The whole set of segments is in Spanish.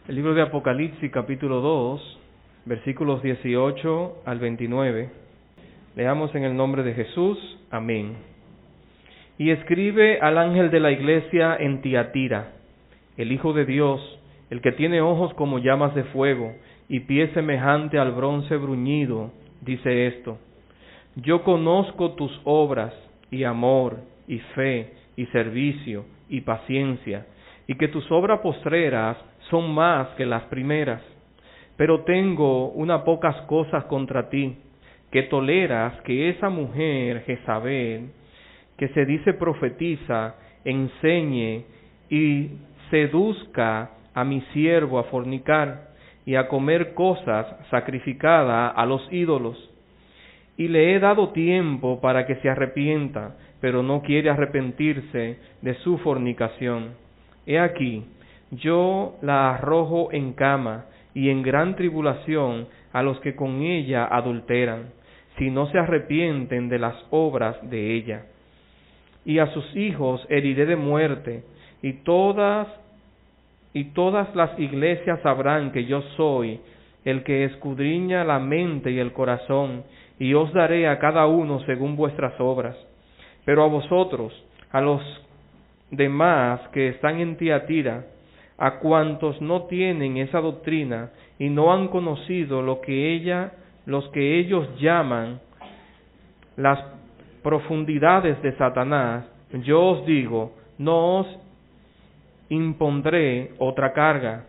El libro de Apocalipsis, capítulo 2, versículos 18 al 29. Leamos en el nombre de Jesús. Amén. Y escribe al ángel de la iglesia en Tiatira, el Hijo de Dios, el que tiene ojos como llamas de fuego y pies semejante al bronce bruñido, dice esto: Yo conozco tus obras, y amor, y fe, y servicio, y paciencia, y que tus obras postreras son más que las primeras. Pero tengo unas pocas cosas contra ti, que toleras que esa mujer Jezabel, que se dice profetiza, enseñe y seduzca a mi siervo a fornicar y a comer cosas sacrificadas a los ídolos. Y le he dado tiempo para que se arrepienta, pero no quiere arrepentirse de su fornicación. He aquí, yo la arrojo en cama y en gran tribulación a los que con ella adulteran, si no se arrepienten de las obras de ella. Y a sus hijos heriré de muerte, y todas las iglesias sabrán que yo soy el que escudriña la mente y el corazón, y os daré a cada uno según vuestras obras. Pero a vosotros, a los demás que están en Tiatira, a cuantos no tienen esa doctrina y no han conocido los que ellos llaman las profundidades de Satanás, yo os digo, no os impondré otra carga,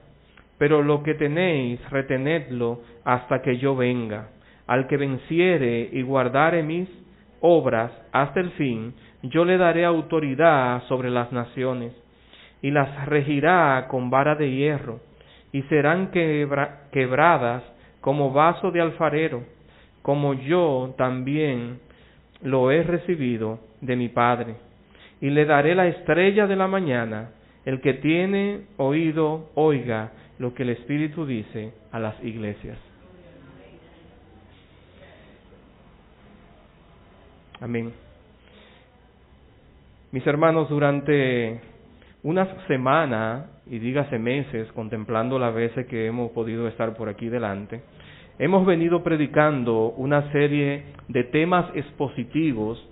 pero lo que tenéis, retenedlo hasta que yo venga. Al que venciere y guardare mis obras hasta el fin, yo le daré autoridad sobre las naciones, y las regirá con vara de hierro, y serán quebradas como vaso de alfarero, como yo también lo he recibido de mi Padre. Y le daré la estrella de la mañana. El que tiene oído, oiga lo que el Espíritu dice a las iglesias. Amén. Mis hermanos, durante unas semanas, y dígase meses, contemplando las veces que hemos podido estar por aquí delante, hemos venido predicando una serie de temas expositivos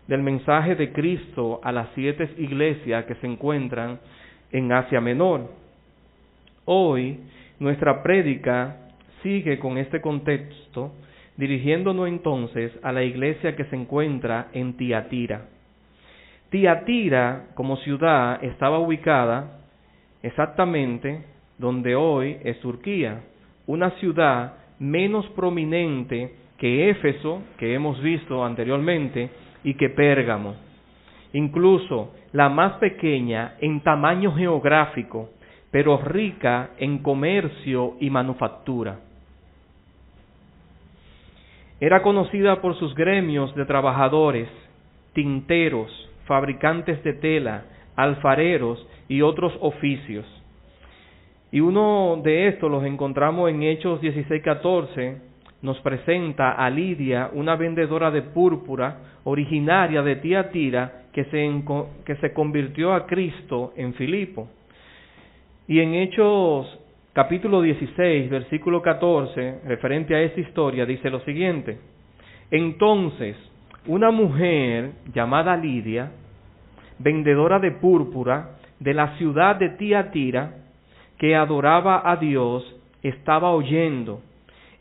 del mensaje de Cristo a las 7 iglesias que se encuentran en Asia Menor. Hoy, nuestra prédica sigue con este contexto, dirigiéndonos entonces a la iglesia que se encuentra en Tiatira. Tiatira, como ciudad, estaba ubicada exactamente donde hoy es Turquía, una ciudad menos prominente que Éfeso, que hemos visto anteriormente, y que Pérgamo. Incluso la más pequeña en tamaño geográfico, pero rica en comercio y manufactura. Era conocida por sus gremios de trabajadores, tinteros, fabricantes de tela, alfareros y otros oficios. Y uno de estos los encontramos en Hechos 16:14, nos presenta a Lidia, una vendedora de púrpura originaria de Tiatira, que se convirtió a Cristo en Filipo. Y en Hechos capítulo 16, versículo 14, referente a esta historia, dice lo siguiente: Entonces, una mujer llamada Lidia, vendedora de púrpura de la ciudad de Tiatira, que adoraba a Dios, estaba oyendo,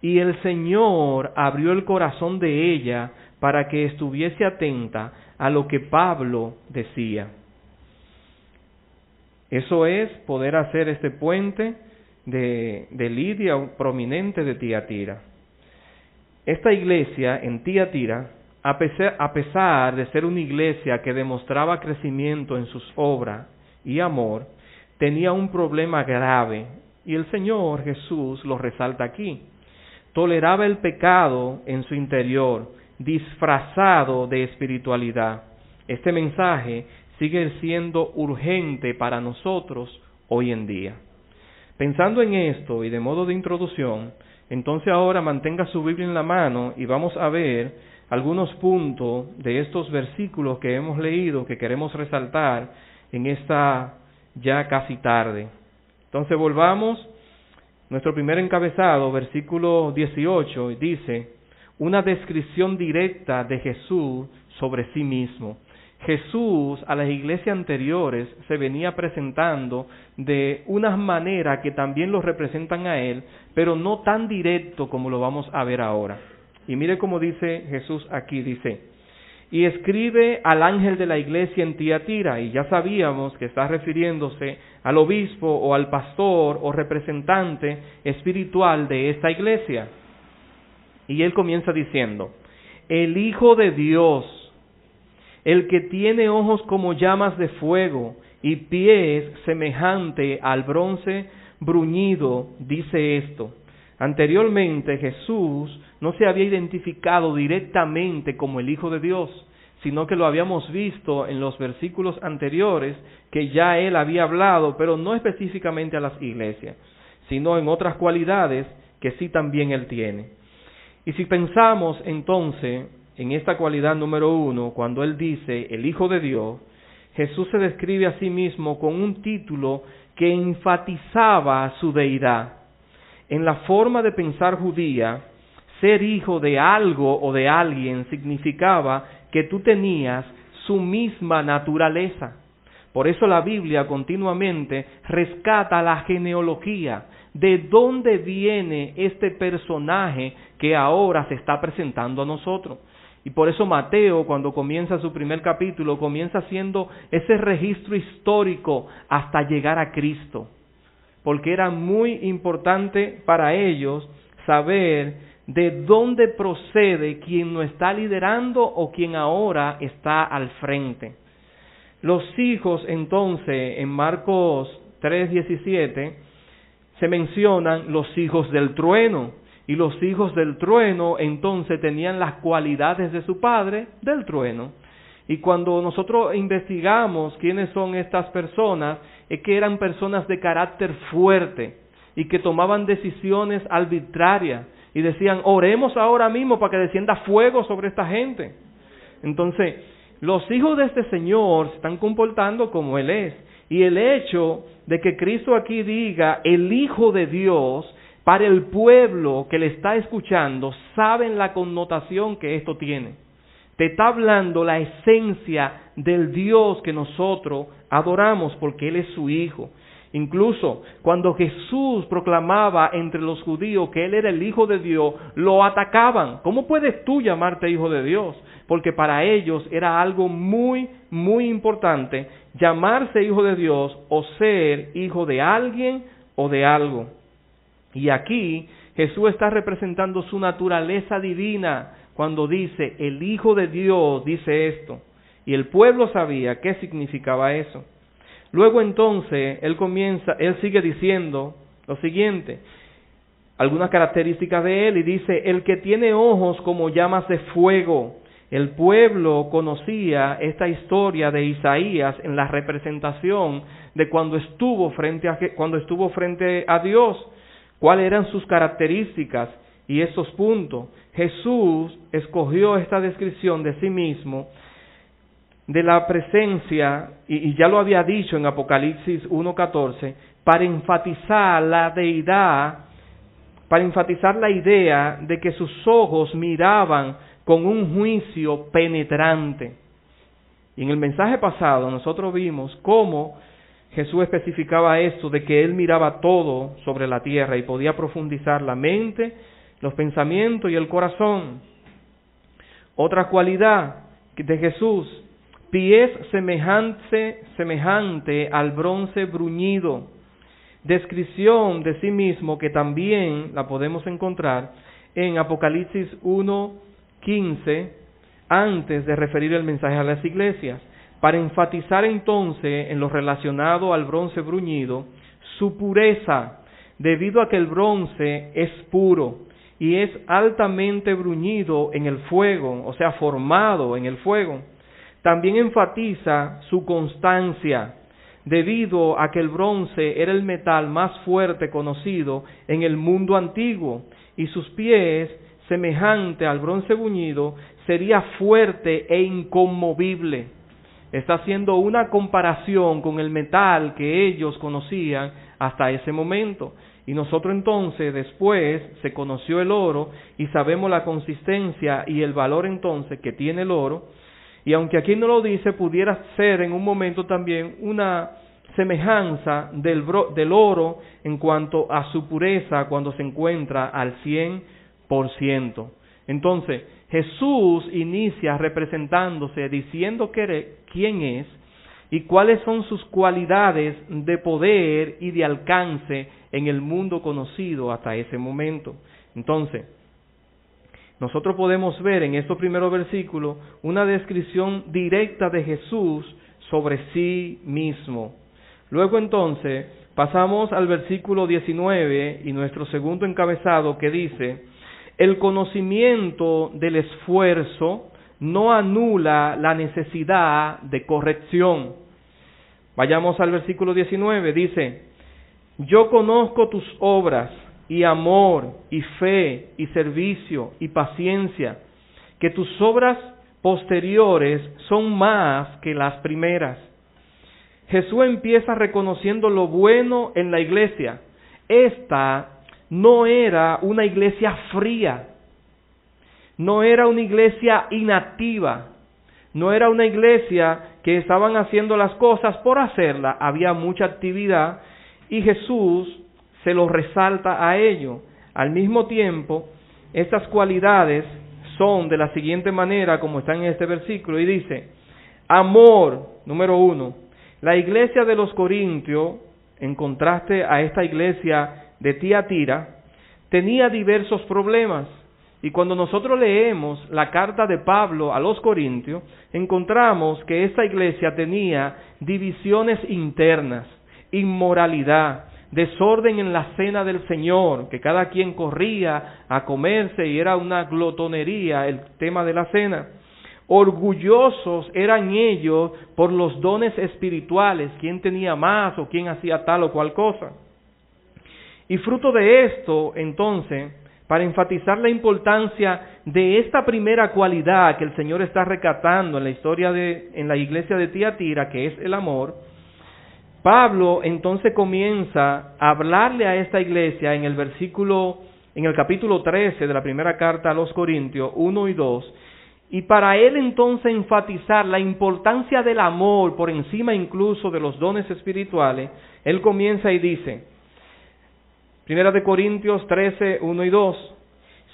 y el Señor abrió el corazón de ella para que estuviese atenta a lo que Pablo decía. Eso es poder hacer este puente de Lidia, prominente de Tiatira. Esta iglesia en Tiatira, a pesar de ser una iglesia que demostraba crecimiento en sus obras y amor, tenía un problema grave, y el Señor Jesús lo resalta aquí. Toleraba el pecado en su interior, disfrazado de espiritualidad. Este mensaje sigue siendo urgente para nosotros hoy en día. Pensando en esto y de modo de introducción, entonces ahora mantenga su Biblia en la mano y vamos a ver algunos puntos de estos versículos que hemos leído que queremos resaltar en esta ya casi tarde. Entonces volvamos Nuestro primer encabezado, versículo 18, dice, una descripción directa de Jesús sobre sí mismo. Jesús a las iglesias anteriores se venía presentando de una manera que también lo representan a Él, pero no tan directo como lo vamos a ver ahora. Y mire cómo dice Jesús aquí, dice, y escribe al ángel de la iglesia en Tiatira, y ya sabíamos que está refiriéndose al obispo o al pastor o representante espiritual de esta iglesia. Y él comienza diciendo, el Hijo de Dios, el que tiene ojos como llamas de fuego y pies semejante al bronce bruñido, dice esto. Anteriormente Jesús no se había identificado directamente como el Hijo de Dios, sino que lo habíamos visto en los versículos anteriores que ya él había hablado, pero no específicamente a las iglesias, sino en otras cualidades que sí también él tiene. Y si pensamos entonces en esta cualidad número 1, cuando él dice el Hijo de Dios, Jesús se describe a sí mismo con un título que enfatizaba su deidad. En la forma de pensar judía, ser hijo de algo o de alguien significaba que tú tenías su misma naturaleza. Por eso la Biblia continuamente rescata la genealogía, de dónde viene este personaje que ahora se está presentando a nosotros. Y por eso Mateo, cuando comienza su primer capítulo, comienza haciendo ese registro histórico hasta llegar a Cristo. Porque era muy importante para ellos saber de dónde procede quien nos está liderando o quien ahora está al frente. Los hijos, entonces, en Marcos 3:17, se mencionan los hijos del trueno. Y los hijos del trueno, entonces, tenían las cualidades de su padre, del trueno. Y cuando nosotros investigamos quiénes son estas personas, es que eran personas de carácter fuerte y que tomaban decisiones arbitrarias y decían, oremos ahora mismo para que descienda fuego sobre esta gente. Entonces, los hijos de este Señor se están comportando como Él es. Y el hecho de que Cristo aquí diga, el Hijo de Dios, para el pueblo que le está escuchando, saben la connotación que esto tiene. Te está hablando la esencia del Dios que nosotros adoramos porque Él es su Hijo. Incluso cuando Jesús proclamaba entre los judíos que Él era el Hijo de Dios, lo atacaban. ¿Cómo puedes tú llamarte Hijo de Dios? Porque para ellos era algo muy, muy importante llamarse Hijo de Dios o ser hijo de alguien o de algo. Y aquí Jesús está representando su naturaleza divina cuando dice, el Hijo de Dios dice esto. Y el pueblo sabía qué significaba eso. Luego entonces, él sigue diciendo lo siguiente, algunas características de él, y dice, el que tiene ojos como llamas de fuego. El pueblo conocía esta historia de Isaías en la representación de cuando estuvo frente a Dios. ¿Cuáles eran sus características y esos puntos? Jesús escogió esta descripción de sí mismo, de la presencia, y ya lo había dicho en Apocalipsis 1:14, para enfatizar la deidad, para enfatizar la idea de que sus ojos miraban con un juicio penetrante. Y en el mensaje pasado nosotros vimos cómo Jesús especificaba esto de que Él miraba todo sobre la tierra y podía profundizar la mente, los pensamientos y el corazón. Otra cualidad de Jesús, pies semejante al bronce bruñido. Descripción de sí mismo que también la podemos encontrar en Apocalipsis 1:15, antes de referir el mensaje a las iglesias. Para enfatizar entonces en lo relacionado al bronce bruñido, su pureza, debido a que el bronce es puro y es altamente bruñido en el fuego, o sea, formado en el fuego. También enfatiza su constancia, debido a que el bronce era el metal más fuerte conocido en el mundo antiguo, y sus pies, semejante al bronce bruñido, sería fuerte e inconmovible. Está haciendo una comparación con el metal que ellos conocían hasta ese momento. Y nosotros entonces, después, se conoció el oro y sabemos la consistencia y el valor entonces que tiene el oro. Y aunque aquí no lo dice, pudiera ser en un momento también una semejanza del oro en cuanto a su pureza cuando se encuentra al 100%. Entonces, Jesús inicia representándose, diciendo quién es y cuáles son sus cualidades de poder y de alcance en el mundo conocido hasta ese momento. Entonces, nosotros podemos ver en estos primeros versículos una descripción directa de Jesús sobre sí mismo. Luego entonces pasamos al versículo 19 y nuestro segundo encabezado que dice: el conocimiento del esfuerzo no anula la necesidad de corrección. Vayamos al versículo 19, dice: yo conozco tus obras, y amor, y fe, y servicio, y paciencia, que tus obras posteriores son más que las primeras. Jesús empieza reconociendo lo bueno en la iglesia. Esta no era una iglesia fría, no era una iglesia inactiva, no era una iglesia que estaban haciendo las cosas por hacerla. Había mucha actividad y Jesús se lo resalta a ello. Al mismo tiempo, estas cualidades son de la siguiente manera, como están en este versículo, y dice: amor, número 1. La iglesia de los Corintios, en contraste a esta iglesia de Tiatira, tenía diversos problemas. Y cuando nosotros leemos la carta de Pablo a los Corintios, encontramos que esta iglesia tenía divisiones internas, inmoralidad, desorden en la cena del Señor, que cada quien corría a comerse y era una glotonería el tema de la cena. Orgullosos eran ellos por los dones espirituales, quién tenía más o quién hacía tal o cual cosa. Y fruto de esto, entonces, para enfatizar la importancia de esta primera cualidad que el Señor está rescatando en la historia en la iglesia de Tiatira, que es el amor, Pablo entonces comienza a hablarle a esta iglesia en el capítulo 13 de la primera carta a los Corintios, 1 y 2, y para él entonces enfatizar la importancia del amor por encima incluso de los dones espirituales, él comienza y dice, Primera de Corintios 13, 1 y 2,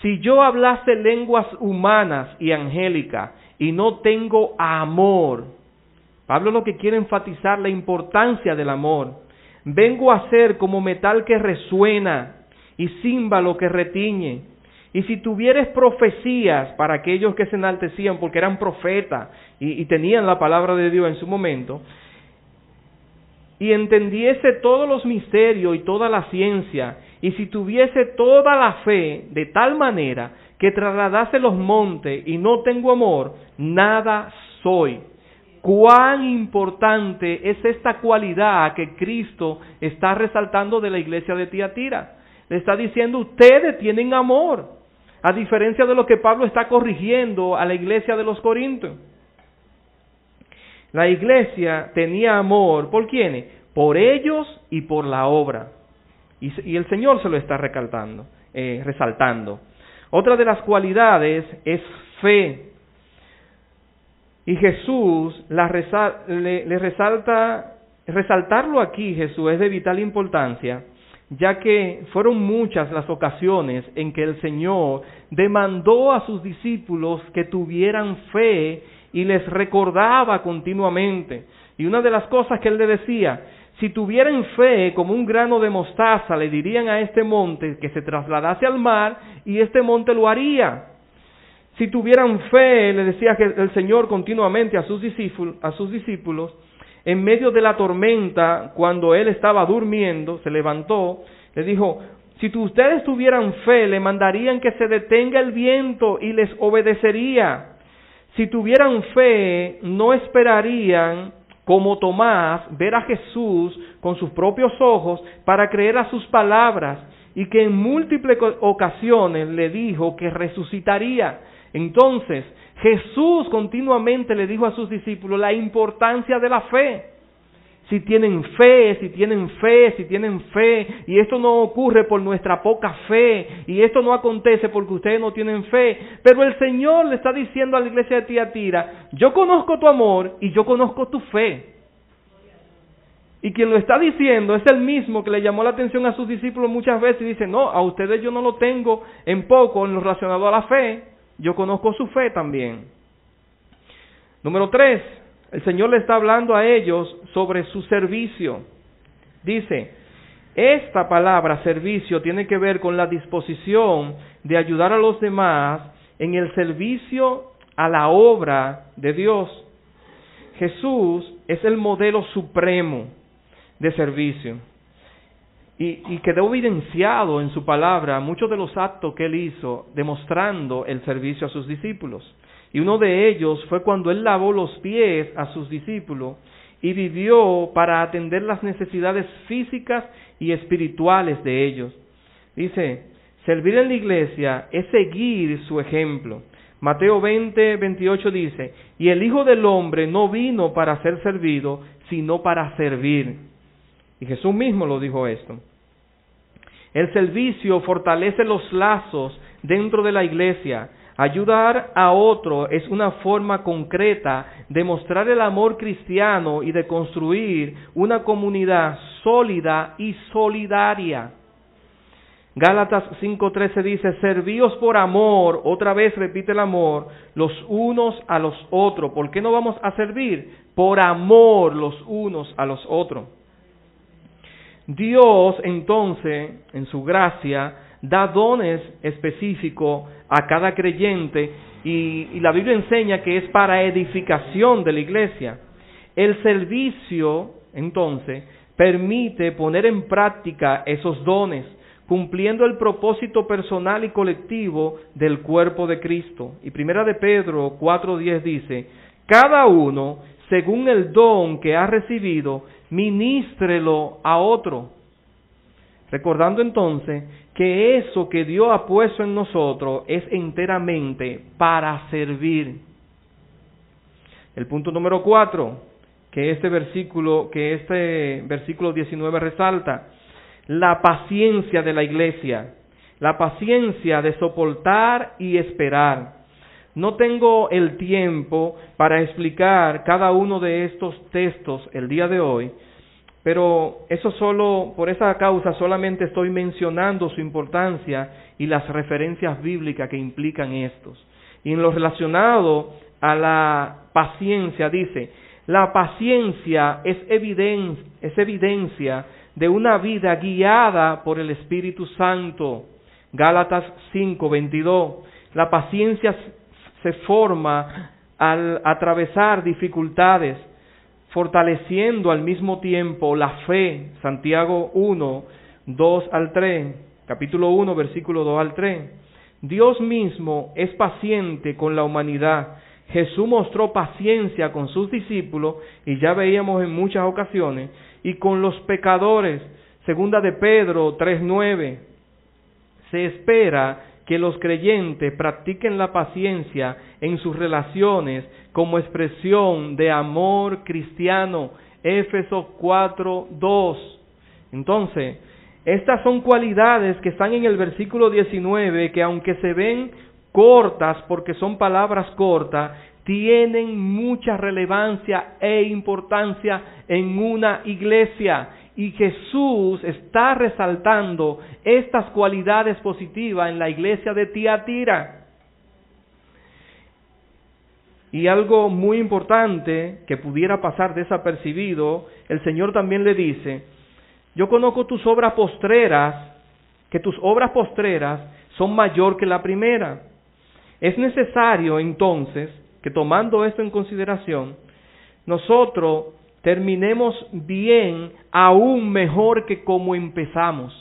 si yo hablase lenguas humanas y angélicas y no tengo amor, Pablo lo que quiere enfatizar la importancia del amor, vengo a ser como metal que resuena y címbalo que retiñe. Y si tuvieres profecías, para aquellos que se enaltecían porque eran profetas y tenían la palabra de Dios en su momento, y entendiese todos los misterios y toda la ciencia, y si tuviese toda la fe de tal manera que trasladase los montes y no tengo amor, nada soy. Cuán importante es esta cualidad que Cristo está resaltando de la iglesia de Tiatira. Le está diciendo, ustedes tienen amor, a diferencia de lo que Pablo está corrigiendo a la iglesia de los Corintios. La iglesia tenía amor, ¿por quiénes? Por ellos y por la obra. Y el Señor se lo está resaltando. Otra de las cualidades es fe. Y Jesús le resaltarlo aquí, Jesús, es de vital importancia, ya que fueron muchas las ocasiones en que el Señor demandó a sus discípulos que tuvieran fe y les recordaba continuamente. Y una de las cosas que Él le decía, si tuvieran fe como un grano de mostaza, le dirían a este monte que se trasladase al mar y este monte lo haría. Si tuvieran fe, le decía que el Señor continuamente a sus discípulos, en medio de la tormenta, cuando Él estaba durmiendo, se levantó, le dijo, si ustedes tuvieran fe, le mandarían que se detenga el viento y les obedecería. Si tuvieran fe, no esperarían, como Tomás, ver a Jesús con sus propios ojos para creer a sus palabras, y que en múltiples ocasiones le dijo que resucitaría. Entonces, Jesús continuamente le dijo a sus discípulos la importancia de la fe. Si tienen fe, y esto no ocurre por nuestra poca fe, y esto no acontece porque ustedes no tienen fe, pero el Señor le está diciendo a la iglesia de Tiatira, yo conozco tu amor y yo conozco tu fe. Y quien lo está diciendo es el mismo que le llamó la atención a sus discípulos muchas veces y dice, no, a ustedes yo no lo tengo en poco en lo relacionado a la fe, yo conozco su fe también. Número 3. El Señor le está hablando a ellos sobre su servicio. Dice, esta palabra servicio tiene que ver con la disposición de ayudar a los demás en el servicio a la obra de Dios. Jesús es el modelo supremo de servicio y quedó evidenciado en su palabra muchos de los actos que él hizo demostrando el servicio a sus discípulos. Y uno de ellos fue cuando él lavó los pies a sus discípulos y vivió para atender las necesidades físicas y espirituales de ellos. Dice, servir en la iglesia es seguir su ejemplo. Mateo 20:28 dice, y el Hijo del Hombre no vino para ser servido, sino para servir. Y Jesús mismo lo dijo esto. El servicio fortalece los lazos dentro de la iglesia. Ayudar a otro es una forma concreta de mostrar el amor cristiano y de construir una comunidad sólida y solidaria. Gálatas 5:13 dice, servíos por amor, otra vez repite el amor, los unos a los otros. ¿Por qué no vamos a servir? Por amor los unos a los otros. Dios entonces, en su gracia, da dones específicos a cada creyente y la Biblia enseña que es para edificación de la iglesia. El servicio, entonces, permite poner en práctica esos dones, cumpliendo el propósito personal y colectivo del cuerpo de Cristo. Y 1 de Pedro 4:10 dice, cada uno, según el don que ha recibido, ministrelo a otro. Recordando entonces que eso que Dios ha puesto en nosotros es enteramente para servir. El punto número 4, que este versículo 19 resalta, la paciencia de la iglesia, la paciencia de soportar y esperar. No tengo el tiempo para explicar cada uno de estos textos el día de hoy, pero por esa causa solamente estoy mencionando su importancia y las referencias bíblicas que implican estos. Y en lo relacionado a la paciencia dice, la paciencia es evidencia de una vida guiada por el Espíritu Santo. Gálatas 5:22. La paciencia se forma al atravesar dificultades, fortaleciendo al mismo tiempo la fe. Santiago 1:2-3, capítulo 1, versículo 2-3. Dios mismo es paciente con la humanidad. Jesús mostró paciencia con sus discípulos, y ya veíamos en muchas ocasiones, y con los pecadores. Segunda de Pedro 3:9. Se espera que los creyentes practiquen la paciencia en sus relaciones como expresión de amor cristiano. Éfesos 4:2. Entonces, estas son cualidades que están en el versículo 19, que aunque se ven cortas porque son palabras cortas, tienen mucha relevancia e importancia en una iglesia. Y Jesús está resaltando estas cualidades positivas en la iglesia de Tiatira. Y algo muy importante que pudiera pasar desapercibido, el Señor también le dice, yo conozco tus obras postreras, que tus obras postreras son mayor que la primera. Es necesario entonces que, tomando esto en consideración, nosotros terminemos bien, aún mejor que como empezamos.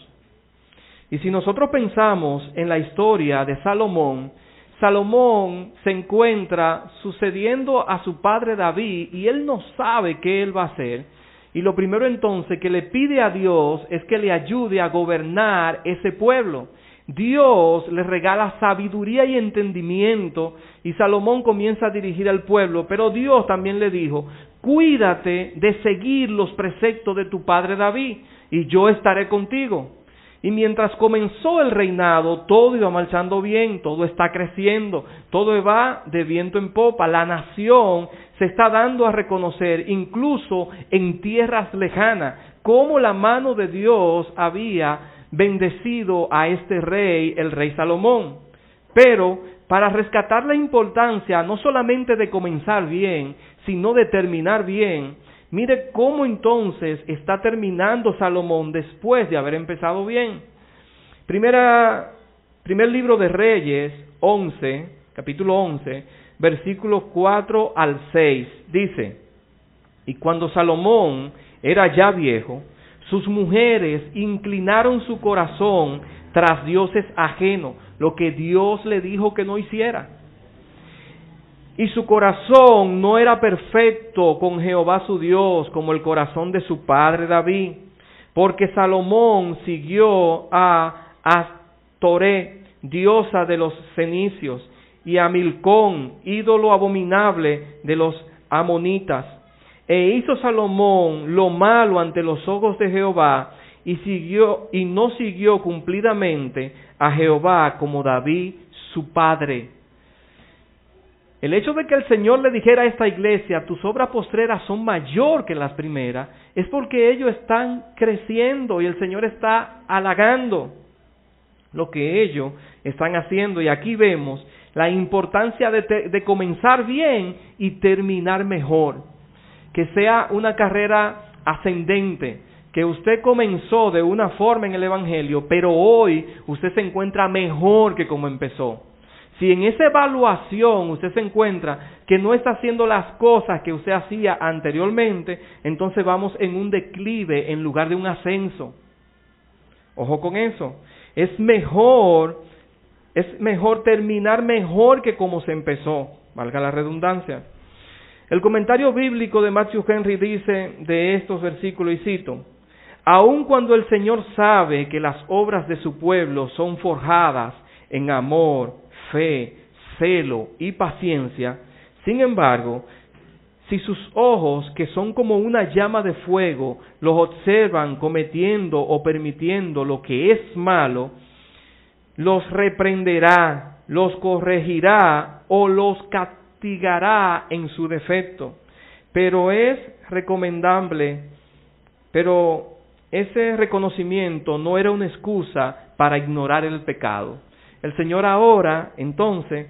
Y si nosotros pensamos en la historia de Salomón, Salomón se encuentra sucediendo a su padre David y él no sabe qué él va a hacer. Y lo primero entonces que le pide a Dios es que le ayude a gobernar ese pueblo. Dios le regala sabiduría y entendimiento y Salomón comienza a dirigir al pueblo, pero Dios también le dijo: cuídate de seguir los preceptos de tu padre David y yo estaré contigo. Y mientras comenzó el reinado, todo iba marchando bien, todo está creciendo, todo va de viento en popa. La nación se está dando a reconocer, incluso en tierras lejanas, cómo la mano de Dios había bendecido a este rey, el rey Salomón. Pero para rescatar la importancia no solamente de comenzar bien, sino de terminar bien, mire cómo entonces está terminando Salomón después de haber empezado bien. Primer libro de Reyes, capítulo 11, versículos 4 al 6, dice: y cuando Salomón era ya viejo, sus mujeres inclinaron su corazón tras dioses ajenos, lo que Dios le dijo que no hiciera. Y su corazón no era perfecto con Jehová su Dios, como el corazón de su padre David, porque Salomón siguió a Astoré, diosa de los fenicios, y a Milcón, ídolo abominable de los amonitas. E hizo Salomón lo malo ante los ojos de Jehová, y no siguió cumplidamente a Jehová como David su padre. El hecho de que el Señor le dijera a esta iglesia: tus obras postreras son mayor que las primeras, es porque ellos están creciendo y el Señor está halagando lo que ellos están haciendo. Y aquí vemos la importancia de comenzar bien y terminar mejor. Que sea una carrera ascendente, que usted comenzó de una forma en el Evangelio, pero hoy usted se encuentra mejor que como empezó. Si en esa evaluación usted se encuentra que no está haciendo las cosas que usted hacía anteriormente, entonces vamos en un declive en lugar de un ascenso. Ojo con eso. Es mejor terminar mejor que como se empezó, valga la redundancia. El comentario bíblico de Matthew Henry dice de estos versículos, y cito: aun cuando el Señor sabe que las obras de su pueblo son forjadas en amor, fe, celo y paciencia, sin embargo, si sus ojos, que son como una llama de fuego, los observan cometiendo o permitiendo lo que es malo, los reprenderá, los corregirá o los castigará en su defecto. Pero es recomendable, pero ese reconocimiento no era una excusa para ignorar el pecado. El Señor ahora, entonces,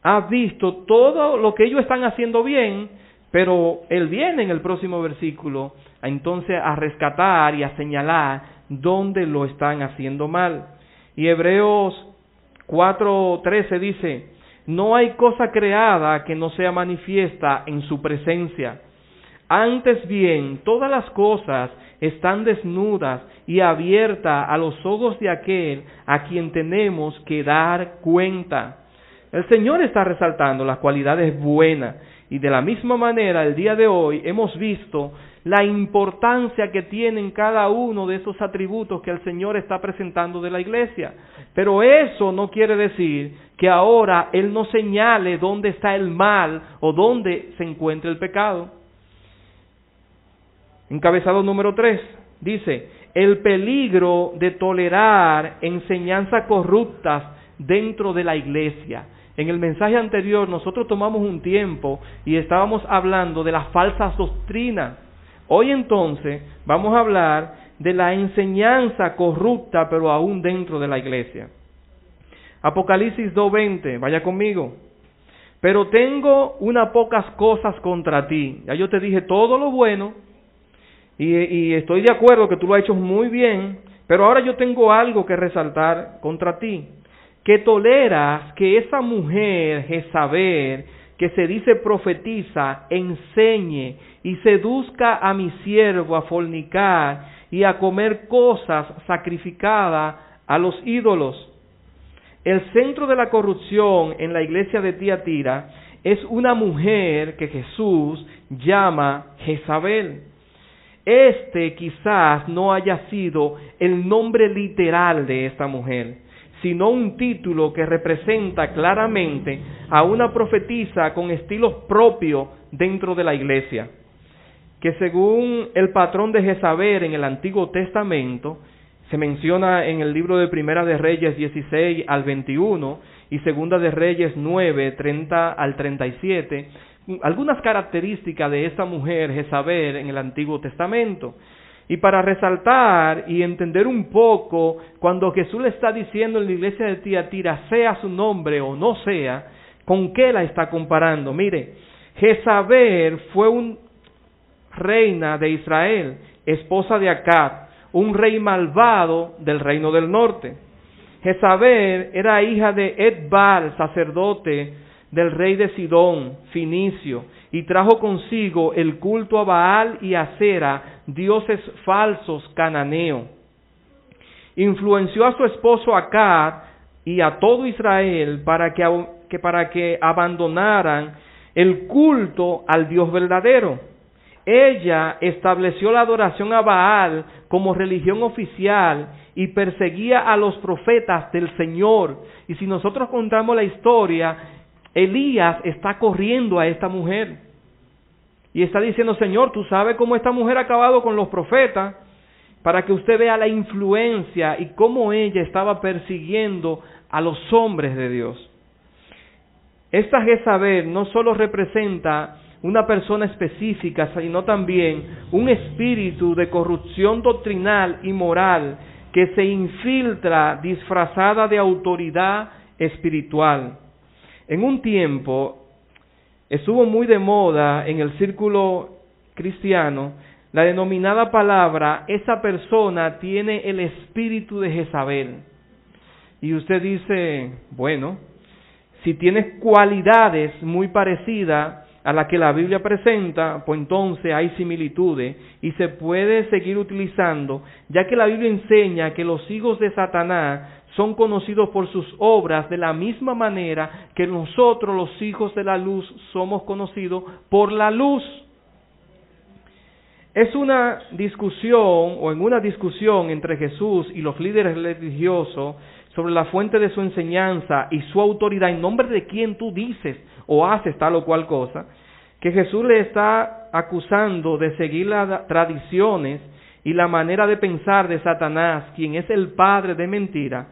ha visto todo lo que ellos están haciendo bien, pero Él viene en el próximo versículo entonces a rescatar y a señalar dónde lo están haciendo mal. Y Hebreos 4:13 dice: no hay cosa creada que no sea manifiesta en su presencia. Antes bien, todas las cosas están desnudas y abiertas a los ojos de aquel a quien tenemos que dar cuenta. El Señor está resaltando las cualidades buenas, y de la misma manera el día de hoy hemos visto la importancia que tienen cada uno de esos atributos que el Señor está presentando de la iglesia. Pero eso no quiere decir que ahora Él no señale dónde está el mal o dónde se encuentra el pecado. Encabezado número 3, dice: el peligro de tolerar enseñanzas corruptas dentro de la iglesia. En el mensaje anterior nosotros tomamos un tiempo y estábamos hablando de las falsas doctrinas. Hoy entonces vamos a hablar de la enseñanza corrupta, pero aún dentro de la iglesia. Apocalipsis 2:20, vaya conmigo. Pero tengo unas pocas cosas contra ti. Ya yo te dije todo lo bueno, y estoy de acuerdo que tú lo has hecho muy bien, pero ahora yo tengo algo que resaltar contra ti. Que toleras que esa mujer Jezabel, que se dice profetiza, enseñe y seduzca a mi siervo a fornicar y a comer cosas sacrificadas a los ídolos. El centro de la corrupción en la iglesia de Tiatira es una mujer que Jesús llama Jezabel. Quizás no haya sido el nombre literal de esta mujer, sino un título que representa claramente a una profetisa con estilos propios dentro de la iglesia, que según el patrón de Jezabel en el Antiguo Testamento, se menciona en el libro de Primera de Reyes 16 al 21 y Segunda de Reyes 9, 30 al 37, algunas características de esta mujer Jezabel en el Antiguo Testamento. Y para resaltar y entender un poco, cuando Jesús le está diciendo en la iglesia de Tiatira, sea su nombre o no sea, ¿con qué la está comparando? Mire, Jezabel fue una reina de Israel, esposa de Acab, un rey malvado del reino del norte. Jezabel era hija de Edbaal, sacerdote del rey de Sidón, Finicio, y trajo consigo el culto a Baal y a Asera, dioses falsos cananeos. Influenció a su esposo Acab y a todo Israel para que abandonaran el culto al Dios verdadero. Ella estableció la adoración a Baal como religión oficial y perseguía a los profetas del Señor. Y si nosotros contamos la historia, Elías está corriendo a esta mujer y está diciendo, Señor, tú sabes cómo esta mujer ha acabado con los profetas, para que usted vea la influencia y cómo ella estaba persiguiendo a los hombres de Dios. Esta Jezabel no solo representa una persona específica, sino también un espíritu de corrupción doctrinal y moral que se infiltra disfrazada de autoridad espiritual. En un tiempo estuvo muy de moda en el círculo cristiano la denominada palabra, esa persona tiene el espíritu de Jezabel. Y usted dice, bueno, si tiene cualidades muy parecidas a la que la Biblia presenta, pues entonces hay similitudes y se puede seguir utilizando, ya que la Biblia enseña que los hijos de Satanás son conocidos por sus obras de la misma manera que nosotros, los hijos de la luz, somos conocidos por la luz. Es una discusión, o en una discusión entre Jesús y los líderes religiosos sobre la fuente de su enseñanza y su autoridad, en nombre de quién tú dices o haces tal o cual cosa, que Jesús le está acusando de seguir las tradiciones y la manera de pensar de Satanás, quien es el padre de mentira,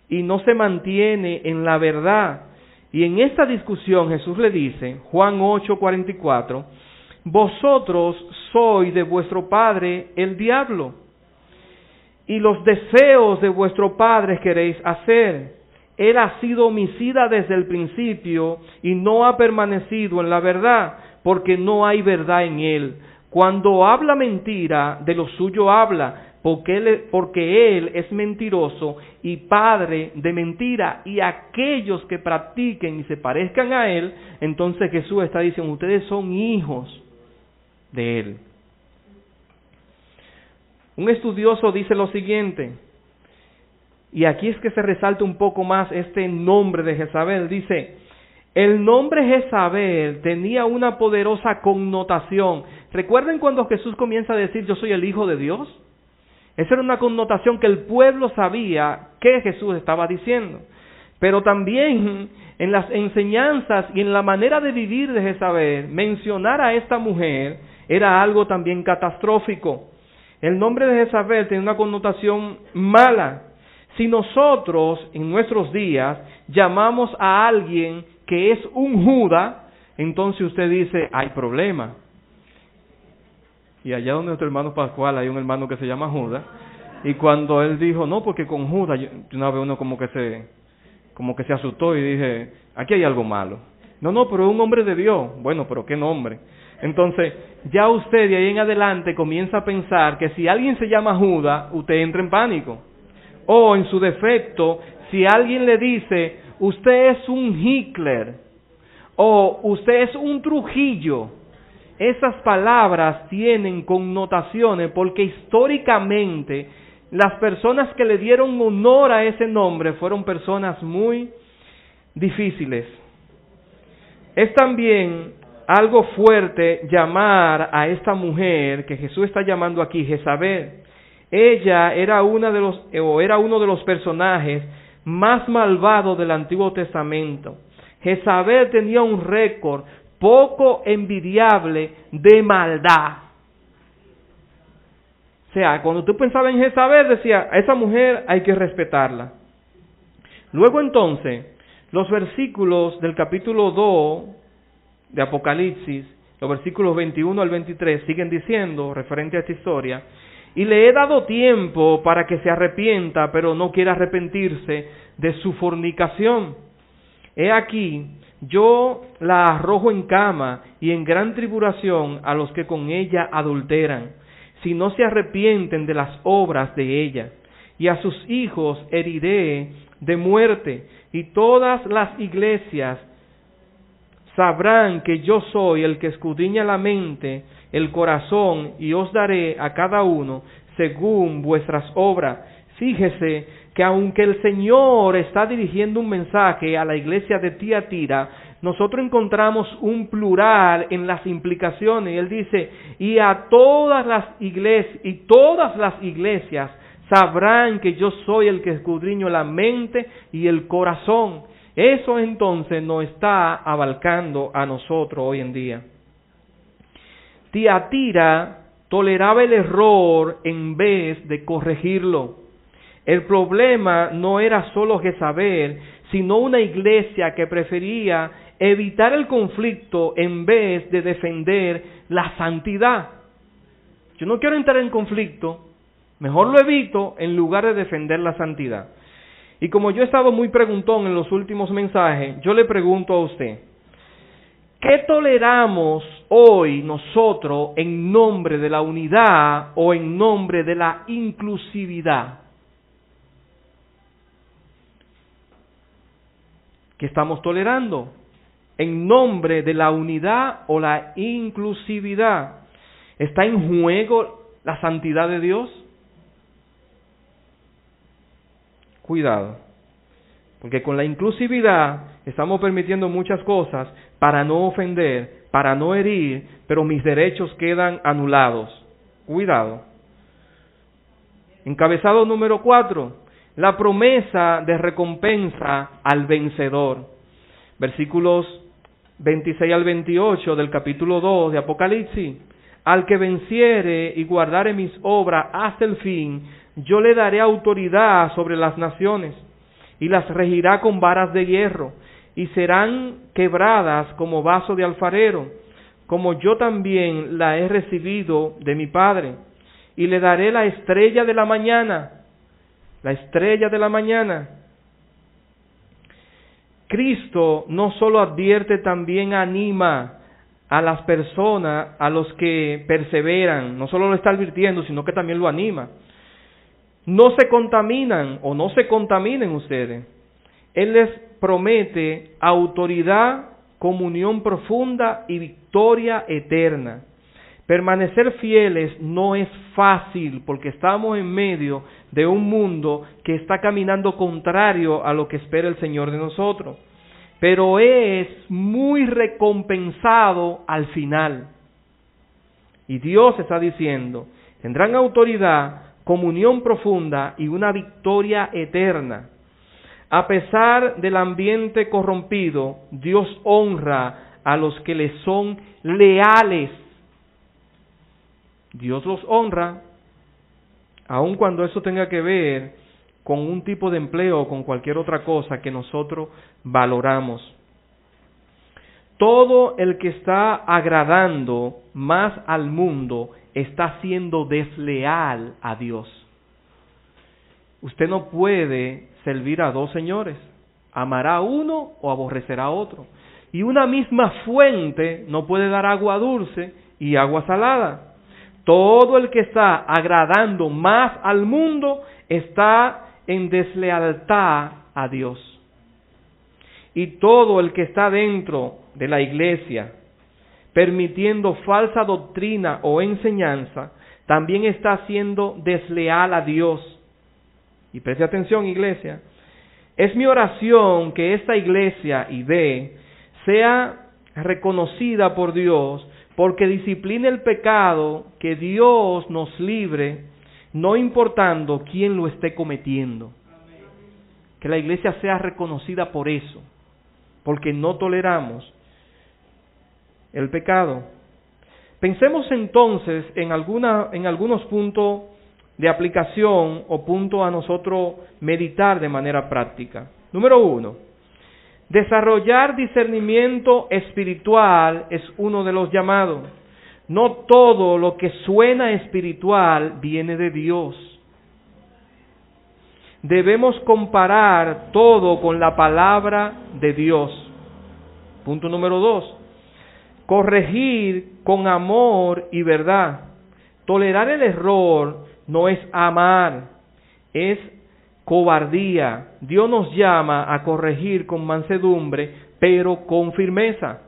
y no se mantiene en la verdad. Y en esta discusión Jesús le dice, Juan 8:44, vosotros sois de vuestro padre el diablo, y los deseos de vuestro padre queréis hacer. Él ha sido homicida desde el principio y no ha permanecido en la verdad, porque no hay verdad en él. Cuando habla mentira, de lo suyo habla, porque él es mentiroso y padre de mentira, y aquellos que practiquen y se parezcan a él, entonces Jesús está diciendo, ustedes son hijos de él. Un estudioso dice lo siguiente, y aquí es que se resalta un poco más este nombre de Jezabel. Dice, el nombre Jezabel tenía una poderosa connotación. ¿Recuerden cuando Jesús comienza a decir, yo soy el Hijo de Dios? Esa era una connotación que el pueblo sabía que Jesús estaba diciendo. Pero también en las enseñanzas y en la manera de vivir de Jezabel, mencionar a esta mujer era algo también catastrófico. El nombre de Jezabel tiene una connotación mala. Si nosotros en nuestros días llamamos a alguien que es un Judas, entonces usted dice, hay problema. Y allá donde nuestro hermano Pascual hay un hermano que se llama Judas, y cuando él dijo, no, porque con Judas, una vez uno como que se asustó y dije, aquí hay algo malo. No, pero es un hombre de Dios. Bueno, pero ¿qué nombre? Entonces, ya usted de ahí en adelante comienza a pensar que si alguien se llama Judas, usted entra en pánico. O en su defecto, si alguien le dice, usted es un Hitler, o usted es un Trujillo, esas palabras tienen connotaciones porque históricamente las personas que le dieron honor a ese nombre fueron personas muy difíciles. Es también algo fuerte llamar a esta mujer que Jesús está llamando aquí Jezabel. Ella era uno de los personajes más malvado del Antiguo Testamento. Jezabel tenía un récord poco envidiable de maldad. O sea, cuando tú pensabas en Jezabel, decía, a esa mujer hay que respetarla. Luego entonces, los versículos del capítulo 2 de Apocalipsis, los versículos 21 al 23, siguen diciendo, referente a esta historia, y le he dado tiempo para que se arrepienta, pero no quiere arrepentirse de su fornicación. He aquí, yo la arrojo en cama y en gran tribulación a los que con ella adulteran, si no se arrepienten de las obras de ella. Y a sus hijos heriré de muerte, y todas las iglesias sabrán que yo soy el que escudriña la mente, el corazón, y os daré a cada uno según vuestras obras. Fíjese que aunque el Señor está dirigiendo un mensaje a la iglesia de Tiatira, nosotros encontramos un plural en las implicaciones. Él dice, y a todas las iglesias sabrán que yo soy el que escudriño la mente y el corazón. Eso entonces nos está abarcando a nosotros hoy en día. Tiatira toleraba el error en vez de corregirlo. El problema no era solo Jezabel, sino una iglesia que prefería evitar el conflicto en vez de defender la santidad. Yo no quiero entrar en conflicto, mejor lo evito en lugar de defender la santidad. Y como yo he estado muy preguntón en los últimos mensajes, yo le pregunto a usted, ¿qué toleramos hoy nosotros en nombre de la unidad o en nombre de la inclusividad? ¿Qué estamos tolerando? ¿En nombre de la unidad o la inclusividad? ¿Está en juego la santidad de Dios? Cuidado, porque con la inclusividad estamos permitiendo muchas cosas para no ofender, para no herir, pero mis derechos quedan anulados. Cuidado. Encabezado número 4, la promesa de recompensa al vencedor. Versículos 26 al 28 del capítulo 2 de Apocalipsis. Al que venciere y guardare mis obras hasta el fin, yo le daré autoridad sobre las naciones, y las regirá con varas de hierro, y serán quebradas como vaso de alfarero, como yo también la he recibido de mi Padre. Y le daré la estrella de la mañana. La estrella de la mañana. Cristo no solo advierte, también anima a las personas, a los que perseveran. No solo lo está advirtiendo, sino que también lo anima. No se contaminan o no se contaminen ustedes. Él les promete autoridad, comunión profunda y victoria eterna. Permanecer fieles no es fácil porque estamos en medio de un mundo que está caminando contrario a lo que espera el Señor de nosotros. Pero es muy recompensado al final. Y Dios está diciendo, tendrán autoridad, comunión profunda y una victoria eterna. A pesar del ambiente corrompido, Dios honra a los que le son leales. Dios los honra, aun cuando eso tenga que ver con un tipo de empleo o con cualquier otra cosa que nosotros valoramos. Todo el que está agradando más al mundo está siendo desleal a Dios. Usted no puede servir a dos señores. Amará a uno o aborrecerá a otro. Y una misma fuente no puede dar agua dulce y agua salada. Todo el que está agradando más al mundo está en deslealtad a Dios. Y todo el que está dentro de la iglesia, permitiendo falsa doctrina o enseñanza, también está siendo desleal a Dios. Y preste atención, iglesia. Es mi oración que esta iglesia, ID, sea reconocida por Dios, porque discipline el pecado, que Dios nos libre, no importando quién lo esté cometiendo. que la iglesia sea reconocida por eso, porque no toleramos el pecado. Pensemos entonces en algunos puntos de aplicación o puntos a nosotros meditar de manera práctica. Número 1, desarrollar discernimiento espiritual es uno de los llamados. No todo lo que suena espiritual viene de Dios. Debemos comparar todo con la palabra de Dios. Punto número 2, corregir con amor y verdad. Tolerar el error no es amar, es cobardía. Dios nos llama a corregir con mansedumbre, pero con firmeza.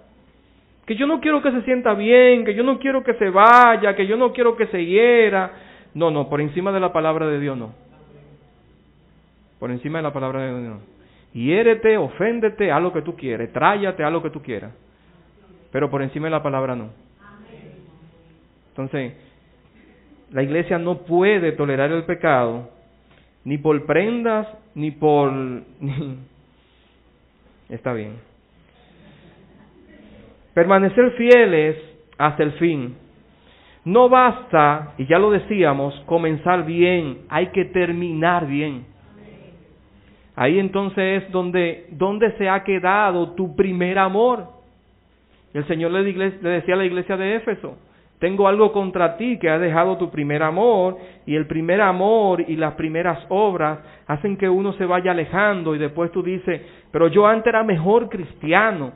Que yo no quiero que se sienta bien, que yo no quiero que se vaya, que yo no quiero que se hiera. No, por encima de la palabra de Dios no. Por encima de la palabra de Dios no. Hiérete, oféndete, haz lo que tú quieres, tráyate, haz lo que tú quieras. Pero por encima de la palabra no. Entonces, la iglesia no puede tolerar el pecado, ni por prendas, ni por... Está bien. Permanecer fieles hasta el fin. No basta, y ya lo decíamos, comenzar bien, hay que terminar bien. Ahí entonces es donde se ha quedado tu primer amor. El Señor le decía a la iglesia de Éfeso, tengo algo contra ti, que has dejado tu primer amor, y el primer amor y las primeras obras hacen que uno se vaya alejando, y después tú dices, pero yo antes era mejor cristiano,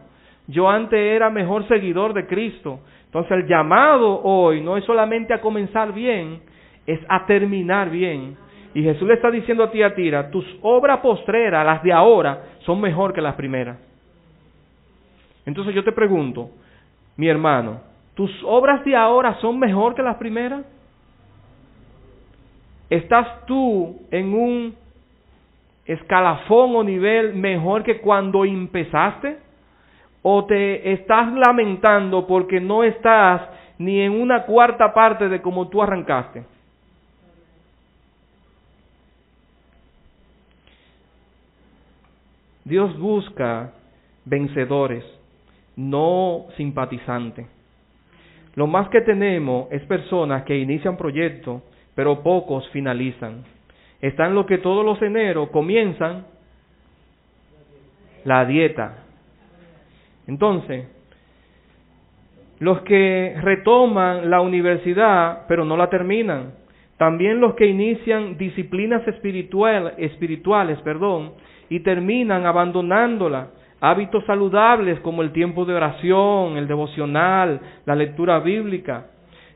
yo antes era mejor seguidor de Cristo. Entonces el llamado hoy no es solamente a comenzar bien, es a terminar bien. Y Jesús le está diciendo a Tiatira, tus obras postreras, las de ahora, son mejor que las primeras. Entonces yo te pregunto, mi hermano, ¿tus obras de ahora son mejor que las primeras? ¿Estás tú en un escalafón o nivel mejor que cuando empezaste? ¿O te estás lamentando porque no estás ni en una cuarta parte de como tú arrancaste? Dios busca vencedores, no simpatizantes. Lo más que tenemos es personas que inician proyectos, pero pocos finalizan. Están los que todos los eneros comienzan la dieta. Entonces, los que retoman la universidad, pero no la terminan. También los que inician disciplinas espirituales, y terminan abandonándola. Hábitos saludables como el tiempo de oración, el devocional, la lectura bíblica.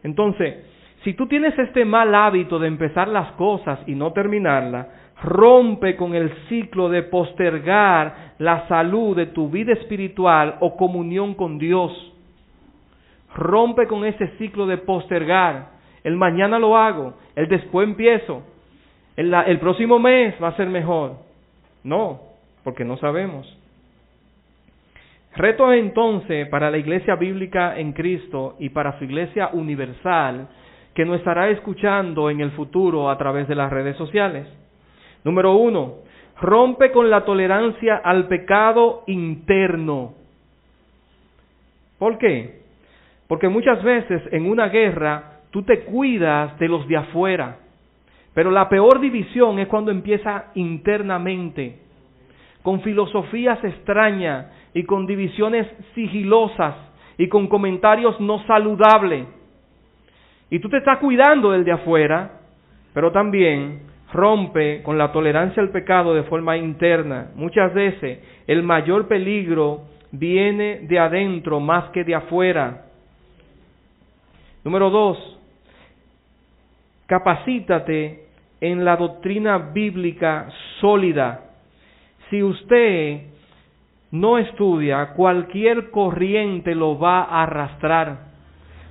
Entonces, si tú tienes este mal hábito de empezar las cosas y no terminarlas, rompe con el ciclo de postergar la salud de tu vida espiritual o comunión con Dios. Rompe con ese ciclo de postergar. El mañana lo hago, el después empiezo, el próximo mes va a ser mejor. No, porque no sabemos. Reto entonces para la iglesia bíblica en Cristo y para su iglesia universal, que nos estará escuchando en el futuro a través de las redes sociales. Número 1, rompe con la tolerancia al pecado interno. ¿Por qué? Porque muchas veces en una guerra tú te cuidas de los de afuera, pero la peor división es cuando empieza internamente, con filosofías extrañas y con divisiones sigilosas y con comentarios no saludables. Y tú te estás cuidando del de afuera, pero también rompe con la tolerancia al pecado de forma interna. Muchas veces el mayor peligro viene de adentro más que de afuera. Número 2, capacítate en la doctrina bíblica sólida. Si usted no estudia, cualquier corriente lo va a arrastrar.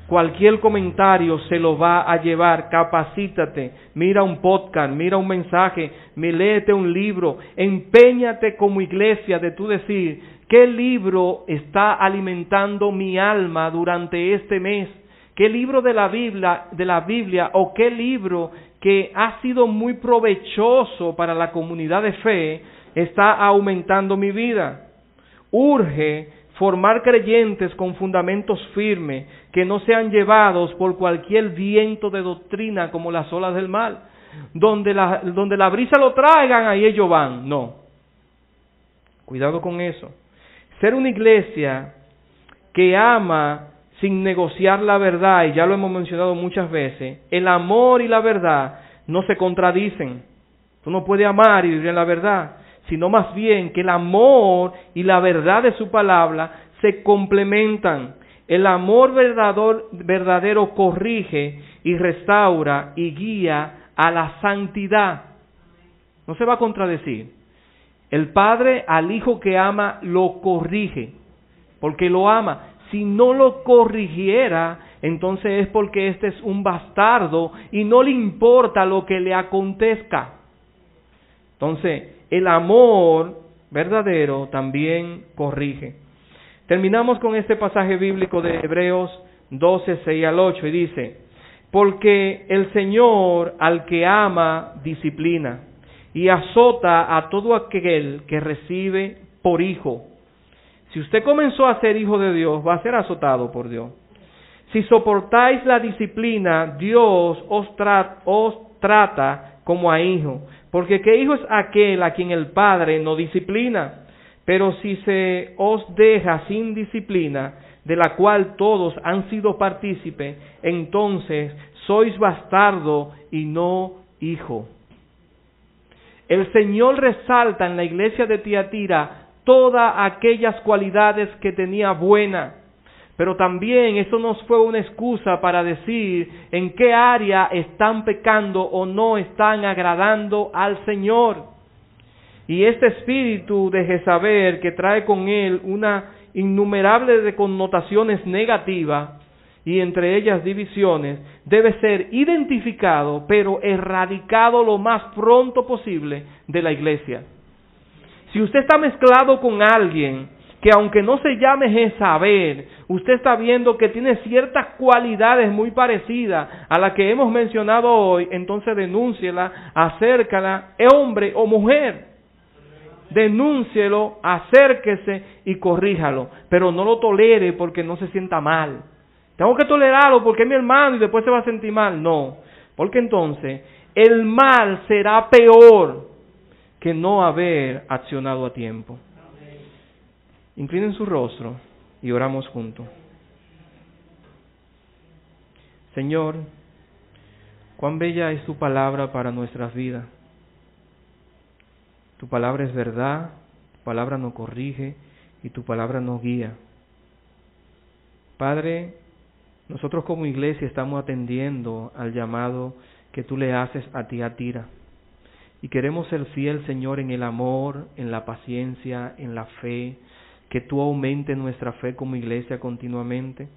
Cualquier comentario se lo va a llevar. Capacítate, mira un podcast, mira un mensaje, léete un libro, empeñate como iglesia de tú decir, ¿qué libro está alimentando mi alma durante este mes? ¿Qué libro de la Biblia o qué libro que ha sido muy provechoso para la comunidad de fe está aumentando mi vida. Urge formar creyentes con fundamentos firmes, que no sean llevados por cualquier viento de doctrina como las olas del mar. Donde la brisa lo traigan, ahí ellos van. No. Cuidado con eso. Ser una iglesia que ama sin negociar la verdad, y ya lo hemos mencionado muchas veces, el amor y la verdad no se contradicen. Tú no puedes amar y vivir en la verdad, sino más bien que el amor y la verdad de su palabra se complementan. El amor verdadero corrige y restaura y guía a la santidad. No se va a contradecir. El Padre al Hijo que ama lo corrige, porque lo ama. Si no lo corrigiera, entonces es porque este es un bastardo y no le importa lo que le acontezca. Entonces, el amor verdadero también corrige. Terminamos con este pasaje bíblico de Hebreos 12, 6 al 8, y dice: porque el Señor al que ama disciplina y azota a todo aquel que recibe por hijo. Si usted comenzó a ser hijo de Dios, va a ser azotado por Dios. Si soportáis la disciplina, Dios os trata como a hijo. Porque ¿qué hijo es aquel a quien el Padre no disciplina? Pero si se os deja sin disciplina, de la cual todos han sido partícipes, entonces sois bastardo y no hijo. El Señor resalta en la iglesia de Tiatira todas aquellas cualidades que tenía buena, pero también eso no fue una excusa para decir en qué área están pecando o no están agradando al Señor. Y este espíritu de Jezabel, que trae con él una innumerable de connotaciones negativas, y entre ellas divisiones, debe ser identificado, pero erradicado lo más pronto posible de la iglesia. Si usted está mezclado con alguien que, aunque no se llame Jezabel, usted está viendo que tiene ciertas cualidades muy parecidas a las que hemos mencionado hoy, entonces denúnciela, acércala, hombre o mujer. Denúncielo, acérquese y corríjalo, pero no lo tolere porque no se sienta mal. Tengo que tolerarlo porque es mi hermano y después se va a sentir mal. No, porque entonces el mal será peor que no haber accionado a tiempo. Inclinen su rostro y oramos juntos. Señor, cuán bella es tu palabra para nuestras vidas. Tu palabra es verdad, tu palabra nos corrige y tu palabra nos guía. Padre, nosotros como iglesia estamos atendiendo al llamado que tú le haces a Tiatira. Y queremos ser fiel, Señor, en el amor, en la paciencia, en la fe, que tú aumentes nuestra fe como iglesia continuamente,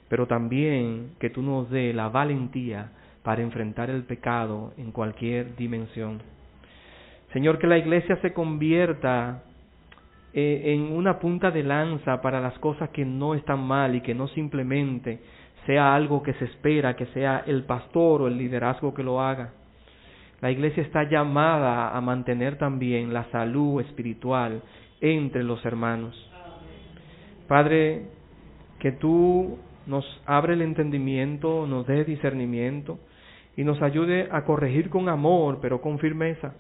pero también que tú nos dé la valentía para enfrentar el pecado en cualquier dimensión. Señor, que la iglesia se convierta en una punta de lanza para las cosas que no están mal y que no simplemente sea algo que se espera, que sea el pastor o el liderazgo que lo haga. La iglesia está llamada a mantener también la salud espiritual entre los hermanos. Padre, que tú nos abre el entendimiento, nos dé discernimiento y nos ayude a corregir con amor, pero con firmeza.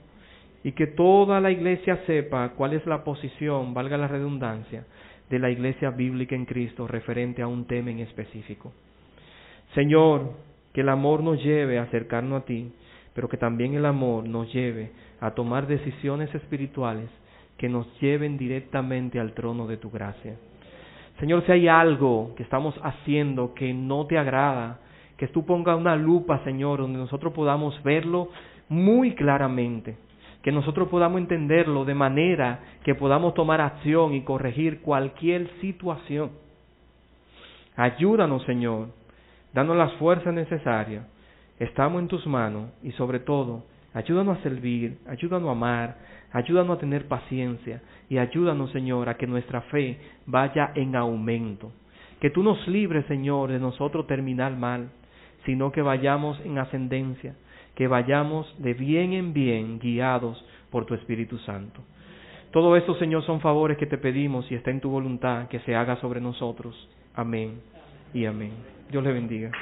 Y que toda la iglesia sepa cuál es la posición, valga la redundancia, de la iglesia bíblica en Cristo referente a un tema en específico. Señor, que el amor nos lleve a acercarnos a ti, pero que también el amor nos lleve a tomar decisiones espirituales que nos lleven directamente al trono de tu gracia. Señor, si hay algo que estamos haciendo que no te agrada, que tú pongas una lupa, Señor, donde nosotros podamos verlo muy claramente, que nosotros podamos entenderlo de manera que podamos tomar acción y corregir cualquier situación. Ayúdanos, Señor, danos las fuerzas necesarias. Estamos en tus manos y sobre todo, ayúdanos a servir, ayúdanos a amar, ayúdanos a tener paciencia y ayúdanos, Señor, a que nuestra fe vaya en aumento. Que tú nos libres, Señor, de nosotros terminar mal, sino que vayamos en ascendencia, que vayamos de bien en bien guiados por tu Espíritu Santo. Todo esto, Señor, son favores que te pedimos y está en tu voluntad que se haga sobre nosotros. Amén y amén. Dios le bendiga.